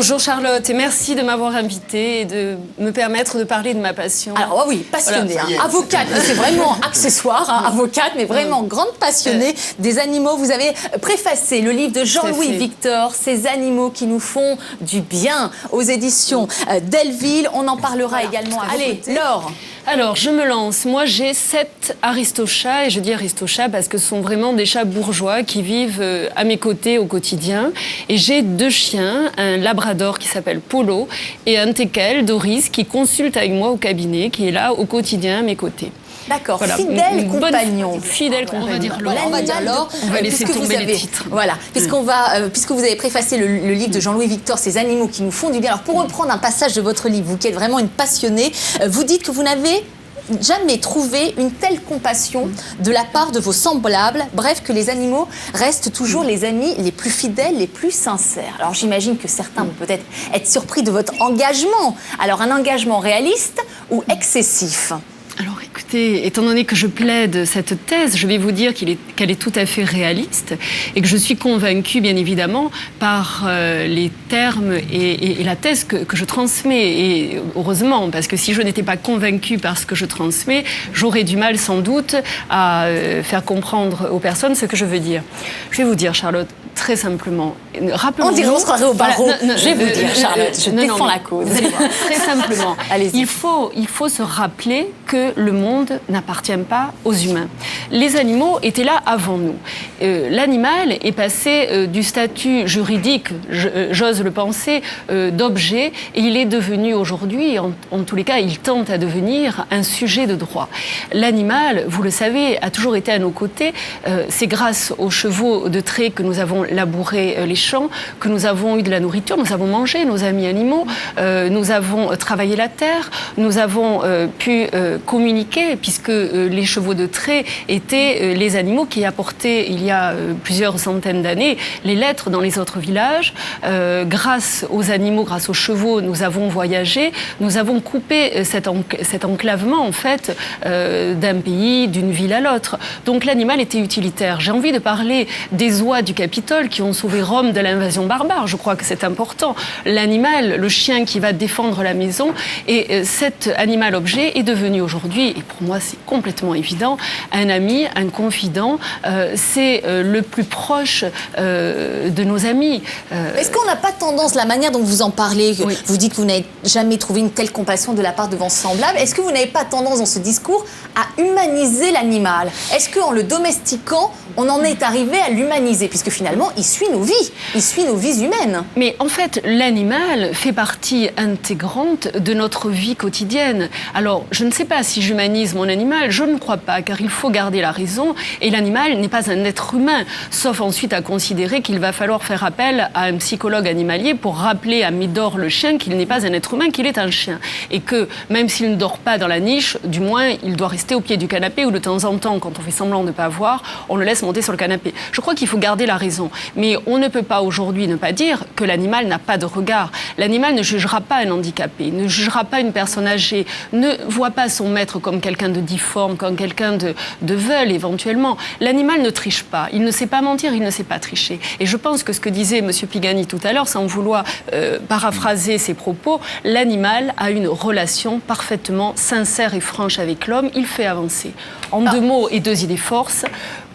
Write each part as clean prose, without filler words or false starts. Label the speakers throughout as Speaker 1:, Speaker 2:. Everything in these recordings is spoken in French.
Speaker 1: Bonjour Charlotte, et merci de m'avoir invitée et de me permettre de parler de ma passion.
Speaker 2: Alors oui, passionnée, voilà. Avocate, c'est vraiment accessoire, avocate, mais vraiment grande passionnée des animaux. Vous avez préfacé le livre de Jean-Louis Victor, Ces animaux qui nous font du bien, aux éditions Delville. On en parlera également à Allez, Laure.
Speaker 1: Alors, je me lance. Moi, j'ai 7 aristochats, et je dis aristochats parce que ce sont vraiment des chats bourgeois qui vivent à mes côtés au quotidien. Et j'ai 2 chiens, un labrador qui s'appelle Polo et un teckel, Doris, qui consulte avec moi au cabinet, qui est là au quotidien à mes côtés.
Speaker 2: D'accord, voilà. Fidèle compagnon.
Speaker 1: Fidèle compagnon.
Speaker 2: On va dire Laure. On va
Speaker 1: laisser tomber les titres.
Speaker 2: Voilà, puisque vous avez préfacé le livre de Jean-Louis Victor, Ces animaux qui nous font du bien. Alors, pour reprendre un passage de votre livre, vous qui êtes vraiment une passionnée, vous dites que vous n'avez jamais trouvé une telle compassion de la part de vos semblables, bref, que les animaux restent toujours les amis les plus fidèles, les plus sincères. Alors j'imagine que certains vont peut-être être surpris de votre engagement. Alors un engagement réaliste ou excessif ?
Speaker 1: Alors écoutez, étant donné que je plaide cette thèse, je vais vous dire qu'elle est tout à fait réaliste et que je suis convaincue, bien évidemment, par les termes et la thèse que je transmets. Et heureusement, parce que si je n'étais pas convaincue par ce que je transmets, j'aurais du mal sans doute à faire comprendre aux personnes ce que je veux dire. Je vais vous dire, Charlotte, très simplement,
Speaker 2: on dirait qu'on se croirait au barreau. Je vais vous dire, Charlotte, je défends la cause.
Speaker 1: Vous allez voir, très simplement, il faut se rappeler que le monde n'appartient pas aux humains. Les animaux étaient là avant nous. L'animal est passé du statut juridique, j'ose le penser, d'objet, et il est devenu aujourd'hui, en tous les cas, il tente à devenir un sujet de droit. L'animal, vous le savez, a toujours été à nos côtés. C'est grâce aux chevaux de trait que nous avons labouré les champs, que nous avons eu de la nourriture, nous avons mangé nos amis animaux, nous avons travaillé la terre, nous avons pu communiquer, puisque les chevaux de trait étaient les animaux qui apportaient, il y a plusieurs centaines d'années, les lettres dans les autres villages. Grâce aux animaux, grâce aux chevaux, nous avons voyagé, nous avons coupé cet enclavement, en fait, d'un pays, d'une ville à l'autre. Donc l'animal était utilitaire. J'ai envie de parler des oies du Capitole qui ont sauvé Rome de l'invasion barbare. Je crois que c'est important. L'animal, le chien qui va défendre la maison, et cet animal-objet est devenu aujourd'hui, et pour moi c'est complètement évident, un ami, un confident. C'est le plus proche de nos amis.
Speaker 2: Est-ce qu'on n'a pas tendance, la manière dont vous en parlez, oui. Vous dites que vous n'avez jamais trouvé une telle compassion de la part de vos semblables, est-ce que vous n'avez pas tendance dans ce discours à humaniser l'animal? Est-ce qu'en le domestiquant, on en est arrivé à l'humaniser? Puisque finalement, il suit nos vies humaines.
Speaker 1: Mais en fait, l'animal fait partie intégrante de notre vie quotidienne. Alors, je ne sais pas si j'humanise mon animal, je ne crois pas, car il faut garder la raison, et l'animal n'est pas un être humain, sauf ensuite à considérer qu'il va falloir faire appel à un psychologue animalier pour rappeler à Médor le chien qu'il n'est pas un être humain, qu'il est un chien. Et que, même s'il ne dort pas dans la niche, du moins, il doit rester au pied du canapé, ou de temps en temps, quand on fait semblant de ne pas voir, on le laisse monter sur le canapé. Je crois qu'il faut garder la raison. Mais on ne peut pas aujourd'hui ne pas dire que l'animal n'a pas de regard. L'animal ne jugera pas un handicapé, ne jugera pas une personne âgée, ne voit pas son maître comme quelqu'un de difforme, comme quelqu'un de veule éventuellement. L'animal ne triche pas, il ne sait pas mentir, il ne sait pas tricher. Et je pense que ce que disait M. Pigani tout à l'heure, sans vouloir paraphraser ses propos, l'animal a une relation parfaitement sincère et franche avec l'homme, il fait avancer. En 2 mots et 2 idées forces,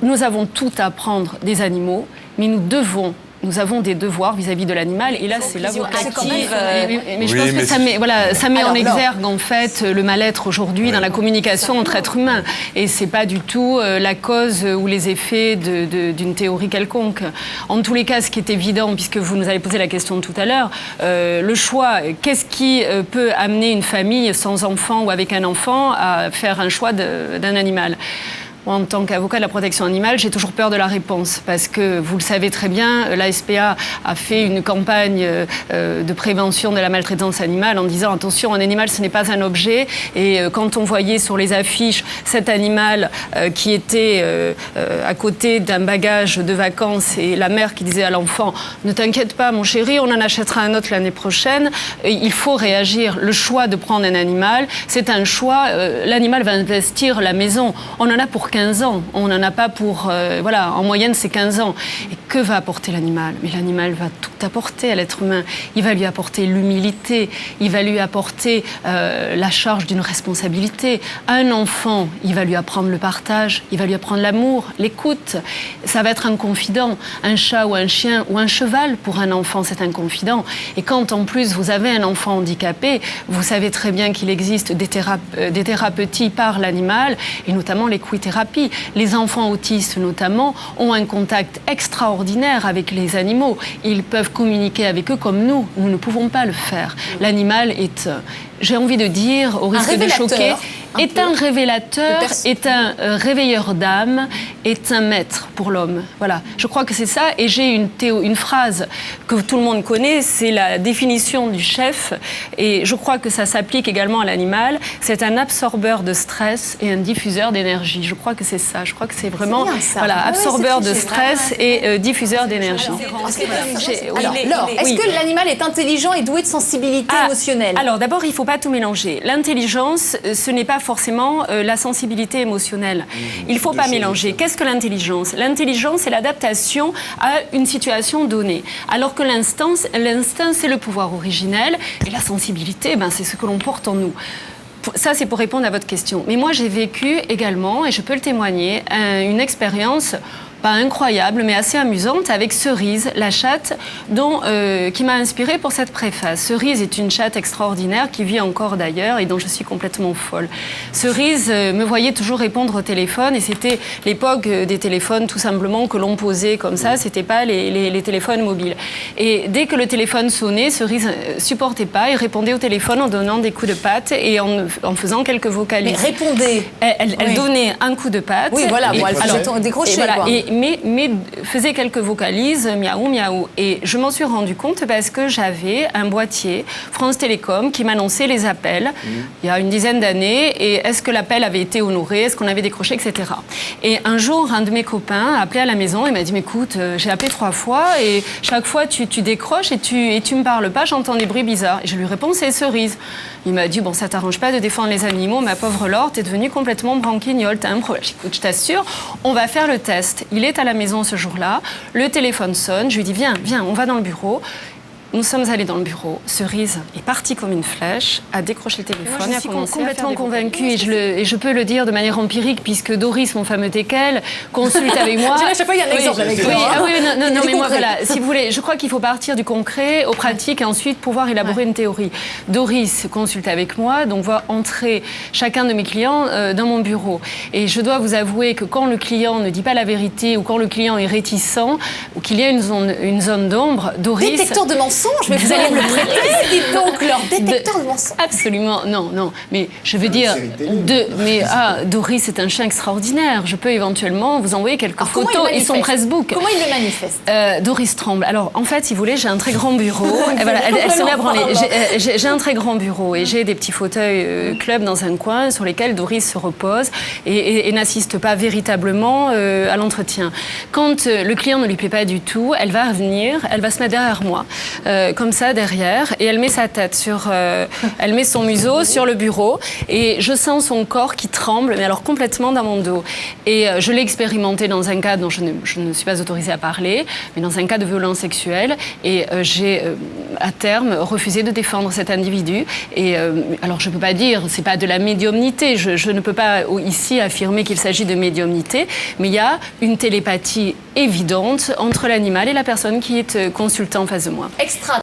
Speaker 1: nous avons tout à apprendre des animaux, mais nous avons des devoirs vis-à-vis de l'animal, et là c'est l'avocative. Mais je pense que ça met en exergue en fait le mal-être aujourd'hui dans la communication entre êtres humains, et c'est pas du tout la cause ou les effets d'une théorie quelconque. En tous les cas, ce qui est évident, puisque vous nous avez posé la question tout à l'heure, le choix, qu'est-ce qui peut amener une famille sans enfant ou avec un enfant à faire un choix d'un animal? Moi, en tant qu'avocat de la protection animale, j'ai toujours peur de la réponse, parce que, vous le savez très bien, la SPA a fait une campagne de prévention de la maltraitance animale en disant « Attention, un animal, ce n'est pas un objet ». Et quand on voyait sur les affiches cet animal qui était à côté d'un bagage de vacances, et la mère qui disait à l'enfant « Ne t'inquiète pas, mon chéri, on en achètera un autre l'année prochaine », il faut réagir. Le choix de prendre un animal, c'est un choix. L'animal va investir la maison. On en a pour 15 ans. On n'en a pas pour... voilà, en moyenne, c'est 15 ans. Et que va apporter l'animal? Mais l'animal va tout apporter à l'être humain. Il va lui apporter l'humilité, il va lui apporter la charge d'une responsabilité. Un enfant, il va lui apprendre le partage, il va lui apprendre l'amour, l'écoute. Ça va être un confident. Un chat ou un chien ou un cheval, pour un enfant, c'est un confident. Et quand, en plus, vous avez un enfant handicapé, vous savez très bien qu'il existe des thérapeutiques par l'animal, et notamment l'équithérapie. Les enfants autistes, notamment, ont un contact extraordinaire avec les animaux. Ils peuvent communiquer avec eux comme nous. Nous ne pouvons pas le faire. L'animal est, j'ai envie de dire, au risque de choquer, est un révélateur, est un réveilleur d'âme, est un maître pour l'homme. Voilà, je crois que c'est ça. Et j'ai une phrase que tout le monde connaît, c'est la définition du chef. Et je crois que ça s'applique également à l'animal. C'est un absorbeur de stress et un diffuseur d'énergie. Je crois que c'est ça. Je crois que c'est vraiment absorbeur de stress et diffuseur d'énergie.
Speaker 2: Alors, est-ce que l'animal est intelligent et doué de sensibilité émotionnelle?
Speaker 1: Alors, d'abord, il ne faut pas tout mélanger. L'intelligence, ce n'est pas forcément la sensibilité émotionnelle. Il ne faut pas mélanger. Qu'est-ce que l'intelligence? L'intelligence, c'est l'adaptation à une situation donnée. Alors que l'instinct, c'est le pouvoir originel. Et la sensibilité, c'est ce que l'on porte en nous. Ça, c'est pour répondre à votre question. Mais moi, j'ai vécu également, et je peux le témoigner, une expérience pas incroyable, mais assez amusante, avec Cerise, la chatte, qui m'a inspirée pour cette préface. Cerise est une chatte extraordinaire qui vit encore d'ailleurs et dont je suis complètement folle. Cerise me voyait toujours répondre au téléphone, et c'était l'époque des téléphones tout simplement que l'on posait comme ça, c'était pas les téléphones mobiles. Et dès que le téléphone sonnait, Cerise supportait pas et répondait au téléphone en donnant des coups de patte et en faisant quelques vocalises.
Speaker 2: Mais répondez.
Speaker 1: Elle donnait un coup de patte.
Speaker 2: Oui, voilà, elle faisait décrocher.
Speaker 1: Voilà, mais faisait quelques vocalises, miaou, miaou. Et je m'en suis rendu compte parce que j'avais un boîtier France Télécom qui m'annonçait les appels il y a une dizaine d'années. Et est-ce que l'appel avait été honoré, est-ce qu'on avait décroché, etc. Et un jour, un de mes copains a appelé à la maison et m'a dit, mais écoute, j'ai appelé 3 fois et chaque fois tu décroches et tu me parles pas, j'entends des bruits bizarres. Et je lui réponds, c'est Cerise. Il m'a dit, bon, ça t'arrange pas de défendre les animaux, ma pauvre Laure, t'es devenue complètement branquignole, t'as un problème. Écoute, je t'assure, on va faire le test. Il est à la maison ce jour-là, le téléphone sonne, je lui dis, viens, on va dans le bureau. Nous sommes allés dans le bureau. Cerise est partie comme une flèche, a décroché le téléphone, et a commencé complètement convaincue. Et je peux le dire de manière empirique, puisque Doris, mon fameux teckel, consulte avec moi.
Speaker 2: À chaque fois, il y a un exemple avec toi.
Speaker 1: Non, mais moi, voilà, si vous voulez, je crois qu'il faut partir du concret au pratique et ensuite pouvoir élaborer une théorie. Doris consulte avec moi, donc voit entrer chacun de mes clients dans mon bureau. Et je dois vous avouer que quand le client ne dit pas la vérité ou quand le client est réticent ou qu'il y a une zone d'ombre, Doris...
Speaker 2: Détecteur de mensonges, mais vous allez me le prêter, dites donc, leur détecteur de mensonges.
Speaker 1: Absolument, non, mais je veux dire, Doris est un chien extraordinaire. Je peux éventuellement vous envoyer quelques photos et son Facebook.
Speaker 2: Comment il le manifeste?
Speaker 1: Doris tremble. Alors, en fait, si vous voulez, j'ai un très grand bureau. Et voilà, elle se met à branler. J'ai un très grand bureau et j'ai des petits fauteuils club dans un coin sur lesquels Doris se repose et n'assiste pas véritablement à l'entretien. Quand le client ne lui plaît pas du tout, elle va venir, elle va se mettre derrière moi. Comme ça derrière, et elle met sa tête elle met son museau sur le bureau et je sens son corps qui tremble, mais alors complètement dans mon dos. Et je l'ai expérimenté dans un cas dont je ne suis pas autorisée à parler, mais dans un cas de violence sexuelle, et j'ai à terme refusé de défendre cet individu. Et alors je peux pas dire, c'est pas de la médiumnité, je ne peux pas ici affirmer qu'il s'agit de médiumnité, mais il y a une télépathie évidente entre l'animal et la personne qui est consultante en face de moi.
Speaker 2: Extra.